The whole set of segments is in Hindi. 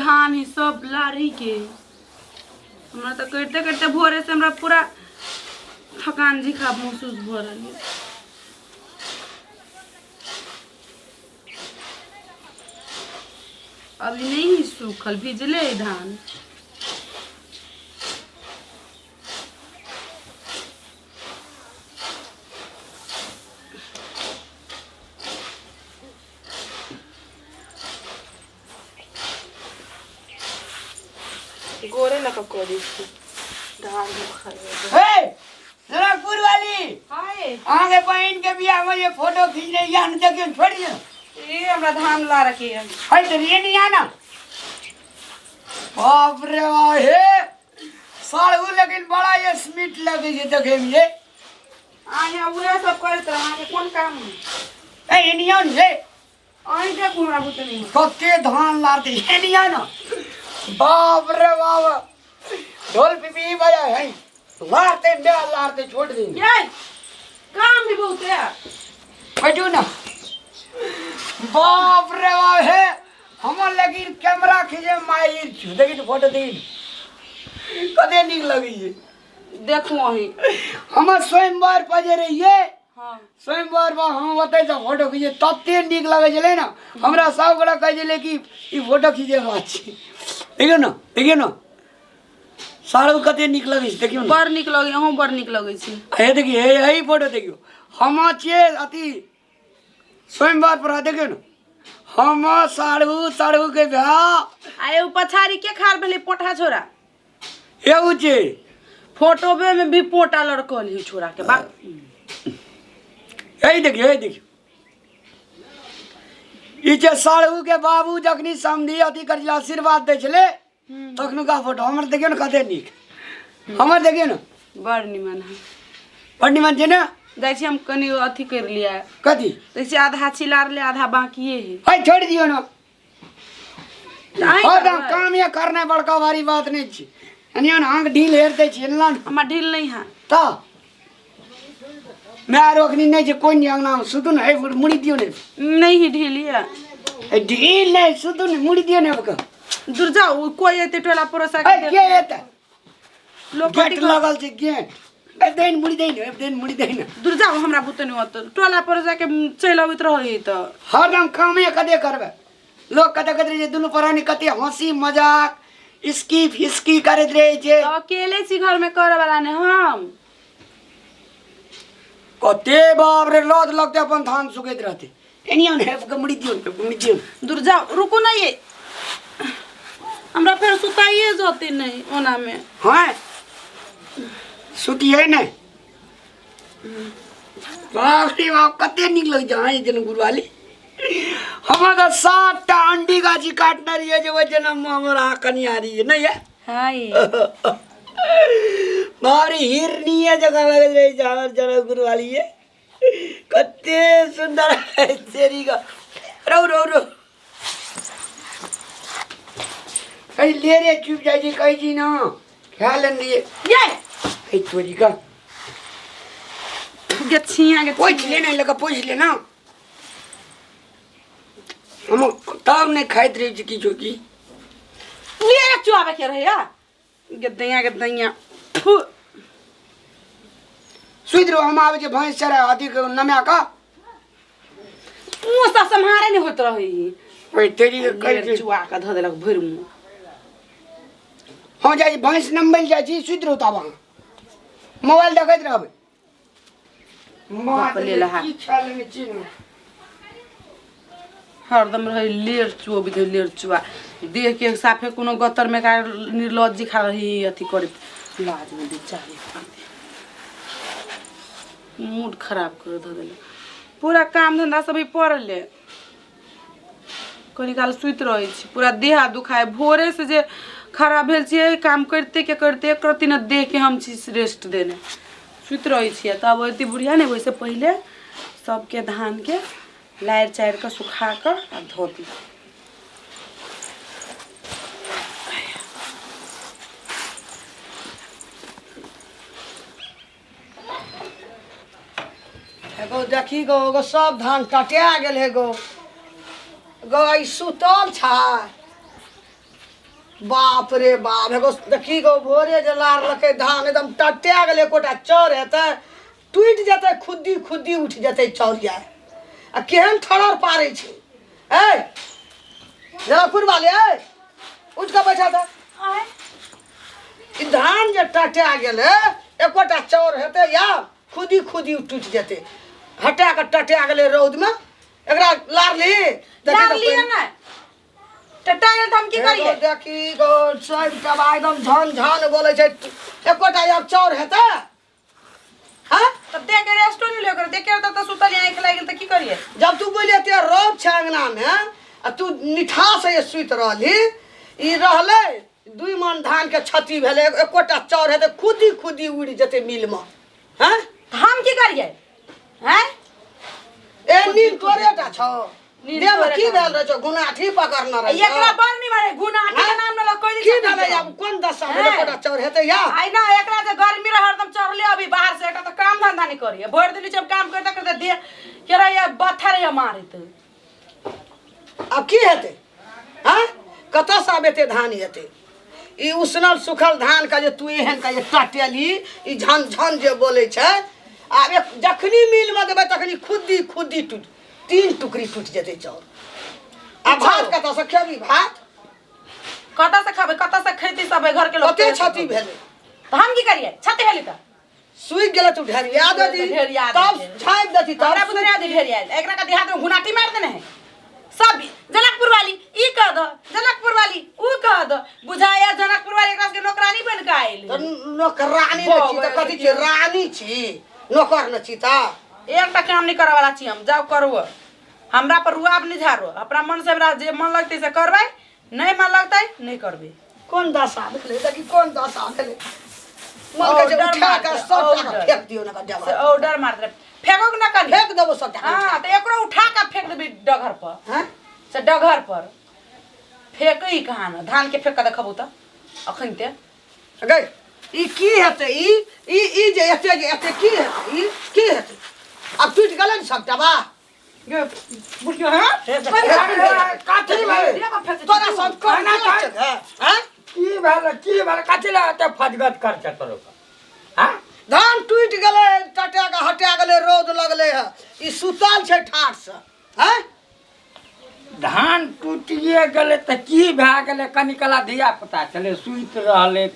धान ही सब लारी के हमरा तो करते करते भोरे से हमरा पूरा थकान जिखा महसूस हो रही है। अभी नहीं सूखल भिजले धान। गोरे लगा को देखी धान हे जनकपुर वाली हाय आगे बहन के बियाह में ये फोटो खींच रही है, देखियो छोड़ दियो। ये हमरा धान ला रखी है। हाय तो ये नहीं आना। बाप रे वाह हे सालू लेकिन बड़ा ये स्वीट लगे ये देखे में ये। आया उहे सब करत रहा के कौन काम है। ए नहीं आन ये आई देखो हमरा बुत नहीं कते धान लाते ये नहीं आना। बाप रे बाप ढोल पिपी बजा है लारते बेल लारते छोड़ देंगे। ये काम भी बहुत है। बैठो ना। बाप रे बाप है हम लेकिन कैमरा खींचे माइर छु देखी फोटो दी कदे निक लगी है। देखो अही हम स्वयंवर पजे रहिए हां स्वयंवर बा हम बताई तो फोटो खींचे तते निक लगे चले ना हमरा सब गोड़ा कह जले कि ई फोटो खींचे बात छी। देखियो ना सारू कते निक लगे देखियो ना। बड़ निक लगे हम बड़ निक लगे छी। हे देखिए हे यही फोटो देखियो हम छे अति स्वयंवर पर देखियो ना हम साड़ू के ब्याह आए पछाड़ी के खार भेले पोठा छोरा एउ छे फोटो में भी पोटा लड़कल ही छोरा के बा। यही देखियो ई छे साड़ू के बाबू जखनी समधी अति करला आशीर्वाद दे छले तखनु का फोटो हमर देखियो ना कते निक हमर देखियो ना बड़ निमन है। बड़ निमन छे ना। जाय छी हम कनी अथी कर लिया कथी जैसे आधा छिलार ले आधा बाकी है। हाय छोड़ दियो ना। आई हम काम ये करना बड़का भारी बात नहीं छी अनियन आंख ढील हेरते छी ना हमार ढील नहीं है ता मैं रोकनी नहीं छे कोई नहीं अंगना सुतु ना ए मुड़ी दियो ने नहीं ही ढील है। ए ढील नहीं सुतु ने मुड़ी दियो ने बका दूर जाओ कोई एते टोला परोसा ए के के एते लोग गेट लगल छे गेट ए देन मुड़ी देन दूर जाओ हमरा बुत नहीं होत टोला परोसा के चल आवित रही त हरदम कामे कदे करबे लोग कदे कदे जे दुनु परानी कते हंसी मजाक इसकी फिसकी करत रहे छे अकेले सी घर में करे वाला ने हम कते बाप रे लद लगते अपन धान सुखैत रहते एनियन है मुड़ी दियो दूर जाओ रुको ना ये हमरा फिर सुताइए जाते नहीं ओना में हां सुती है ना। बाप रे बाप कते निक लग जाए जन गुरवाली हमारा 7 टा अंडी गाजी काटना रही है जो जन्म हमारा कन्या रही है नहीं है। हाय मारी हिरनी है जगह लग रही जावर जन गुरवाली है कते सुंदर है तेरी का रो कहीं ले रे चुप जाए जी कहीं जी ना ख्याल लिए ये ए चोरी का गछिया के पूछ लेना लगा पूछ लेना हम तब नहीं खाइत रही की चोकी ये चुआवे के रहे या गद्दैया सुध रो हम आवे जे भैंस चरा अधिक नम्या का वो सब संहारे नहीं होत रही ओए तेरी कर चुआ का ध देलक भर मुंह हम जाई भैंस नंबल जाई छी सुध रो तब मोबाइल देखत रहबे बाप ले लहा की छाल में चिन्ह हरदम रहे लेर चुआ भी लेर चुआ देह के साफे कोनो गतर में का निर्लज्जी खा रही अथी करे लाज में बेचारे मूड खराब कर ध देले पूरा काम धंधा सब पड़ ले कनी काल सुत रहे छी पूरा देह दुखाए भोरे से जे खराब भेल छी काम करते के करते एक रति न देह के हम छी रेस्ट देने सुत रहे छी तब एती बुढ़िया ने वैसे पहले सबके धान के लायर चायर के सुखा कर आ धो दी एगो देखी गो सब धान कटिया गेल है गो आई सुतल छा बाप रे बाप एगो देखी गो भोरे जे लार लके धान एकदम टट्या गेले कोटा चौर हेतै टूटि जेतै खुद्दी खुद्दी उठ जेतै चौरिया आ केहन ठड़र पारै छै ए जनकपुर वाले ए उठ के बैठा था ई धान जे टट्या गेले एकोटा चौर हेतै या खुदी खुदी टूटि जेतै हटा के टट्या गेले रौद में एकरा लार ली लार लिया ना टटा गेल त हम की करिए देखी गो सब टबा एकदम झन झन बोले छै एकोटा अब चौर हेतै हां तब देख के रेस्ट नहीं ले कर देख के त सुतल आंख लाग गेल त की करिए जब तू बोले ते रौद छै अंगना में आ तू निठा से सुत रहली ई रहले 2 मन धान के क्षति भेले एकोटा चौर हेतै खुदी खुदी उड़ जेतै मिल में हैं हम की करिए हैं ए नींद तोरेटा छौ देह में की भेल रह छौ गुनाठी पकड़ना रह एकरा बर नहीं मारे गुनाठी के नाम न कोई की भेले अब कोन दशा में एकोटा चौर हेतै या आई ना एकरा जे गर्मी रह हरदम चढ़ले अभी बाहर से एटा त काम धंधा नहीं करिए भर दिन जब काम करता करता दे केरा ये बथर ये मारे त अब की हेतै हां कतऽ से आबेते धान हेतै ई उसनल सुखल धान का जे तू एहन का जे टटेली ई झन झन जे बोले छै आब एक जखनी मिल में देबै तखनी खुद्दी खुद्दी टूट 3 टुकड़ी टूट जेतै चाउर आ भात कतऽ से खेबी भात कतऽ से खाबे कतऽ से खेती सब घर के लोग कते क्षति भेलै त हम की करिए छते हेली त सुई गेलै तू ढेरिया देती ढेरिया तब छाप देती तब हमरा बुझरिया दे ढेरिया एकरा का देहात में गुनाटी मार देने है सब जनकपुर वाली ई कह दो जनकपुर वाली ऊ कह दो बुझाया जनकपुर वाली एकरा के नौकरानी बन के आइल त नौकरानी न छी त कथि छी रानी छी नौकर न छी त एकटा काम नहीं करे वाला छी हम जाओ करू हमरा पर रुआब नहीं झारो अपना मन से हमरा जे मन लगतै से करबै नहीं मन लगतै नहीं करबै कोन दशा भेलै देखी कोन दशा भेलै मन के जे उठा के सब टाका फेंक दियो न का से ऑर्डर मार दे फेंको ना कर फेंक देबो सब टाका हां त एकरो उठा के फेंक देबी डगर पर हैं से डगर पर फेंकई कहां न धान के फेंक के देखबू त अखन ते गई ई की हेतै ई जे एते की हेतै ई की हेतै अब टूट गेलै न सब टबा ये बुझियो हां काठी में तोरा सब कहना है हैं की भेल काची लागते फजगत कर छ तोरो हां धान टूट गेलै टटा के हटा गेलै रौद लगलै है ई सुतल छै ठाठ से हैं धान टूटिए गेले त की भए गेले कनी कला धिया पुता चले सुइत रहले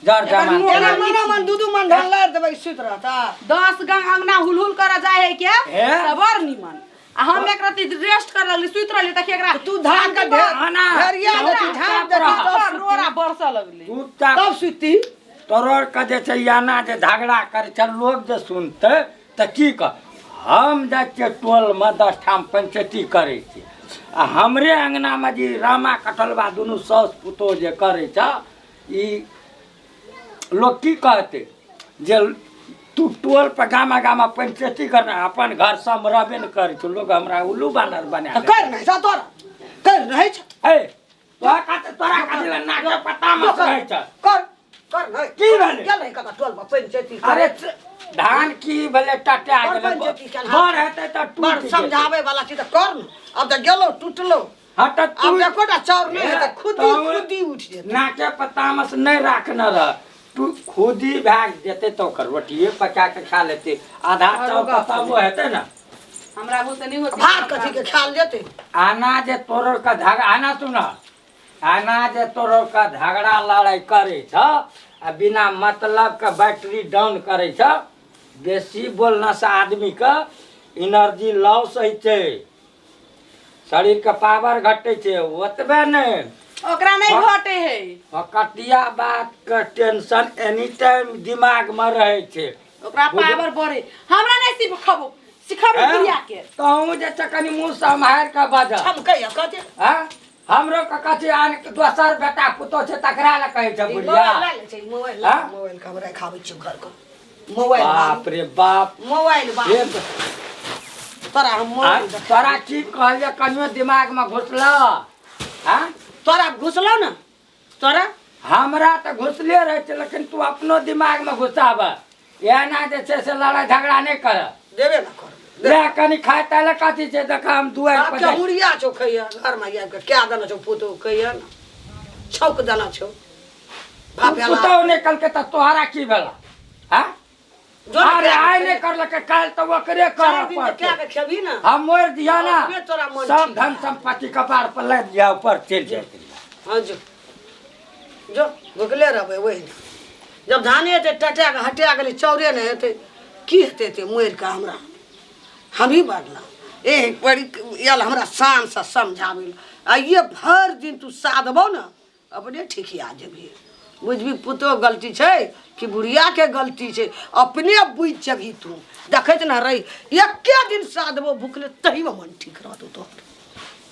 जर जमान केना मन दू मन धान लार देबै सुत रहता 10 गंग अंगना हुलहुल कर जाए है क्या हे? सबर निमन आ हम एक रात रेस्ट कर लगली सुइत रहली तक एकरा तू धान का ढेरिया चुपचाप धान रह। देखी रोरा बरसा लगली चुपचाप तब सुती तोरोर का जे छै याना जे झगड़ा करे छ लोग जे सुनते त की कह हम जाइ छियै टोल में 10 ठाम पंचायती करे छी आ हमरे अंगना में जी रामा कटलबा दुनू सास पुतोह जे करे छ ई लोग की कहते जे तू टोल पर गामा गामा पंचायती करना अपन घर सब रहबे न करे छ लोग हमरा उल्लू बानर बना कर नहीं जा तोरा कर नहीं छ ए तोरा काटे नाके पता मत रहे छ कर नहीं की भेलै गेलै कका टोल में पंचायती अरे धान की भले टटा बड़ गेले पंचायती केलहा। बड़ हेतै त बड़ टूट समझावे वाला छी त कर न अब त गेलो टूटलो हट तू अब एकोटा चाउर नहीं है त खुदी खुदी उठ जेतै नाके पतामस नहीं राखना रह तू खुदी भाग देते तो कर रोटिए पका के खा लेते आधा चाउर पताबो हेते ना हमरा मुंह से नहीं होती भात कथी के ख्याल लेते आना जे तोरो का झगड़ा आना सुना आना जे तोरो का झगड़ा लड़ाई करे छ आ बिना मतलब का बैटरी डाउन करे छ बेसी बोलना से आदमी का एनर्जी लॉस होइ छै शरीर का पावर घटे छै ओतबे नहीं ओकरा नहीं घटे है कटिया बात का टेंशन एनी टाइम दिमाग में रहे छे ओकरा पावर बढ़े हमरा नहीं सिखाबो क्रिया के कहूँ जे चकनी मुँह सम्हार के बजा हम कहिया कहते हाँ हमरो का कथी आन दोसर बेटा पुतो छे तकरा ला कहे छ बुढ़िया मोबाइल हाँ? मोबाइल का हमरा खाबै छी घर को मोबाइल बाप रे बाप मोबाइल रे तोरा हम मोबाइल तोरा की कहलिए कनियो दिमाग में घुसला हाँ तोरा घुसलो न तोरा हमरा तो घुसले रहे छे लेकिन तू अपनो दिमाग में घुसाब एना जे छे से लड़ाई झगड़ा नहीं कर देबे न कर ले कनी खाए ताले कथी छे देख हम दुआर आप पर क्या मुड़िया छौ खैया घर में आके क्या दन छौ पुतो खैया न छौक देना छौ भापेला पुतौ ने कल के त तोहरा की भेला हां जो अरे आइ ने करलक काल त ओकरे कर पर क्या के खेबी ना हम मोर दिया ना अपने तोरा मन सब ठीक धन संपत्ति कपार पर लग गया ऊपर चल जाते हाँ जो भुखले रहबै वही जब धाने ते टटा के हटा गेलै चौरे ने हेतै की हेतै ते मोर के हमरा हम ही बढ़ला ए बड़ी याल हमरा शान से समझाबै आ ये भर दिन तू साधबो ना अपने ठिकिया जेबही बुझबी पुतो गलती छै कि बुढ़िया के गलती छै अपने बुझ जेबही तू देखैत ना रही एके दिन साधबो भुखले तही में मन ठीक रहतौ तोहर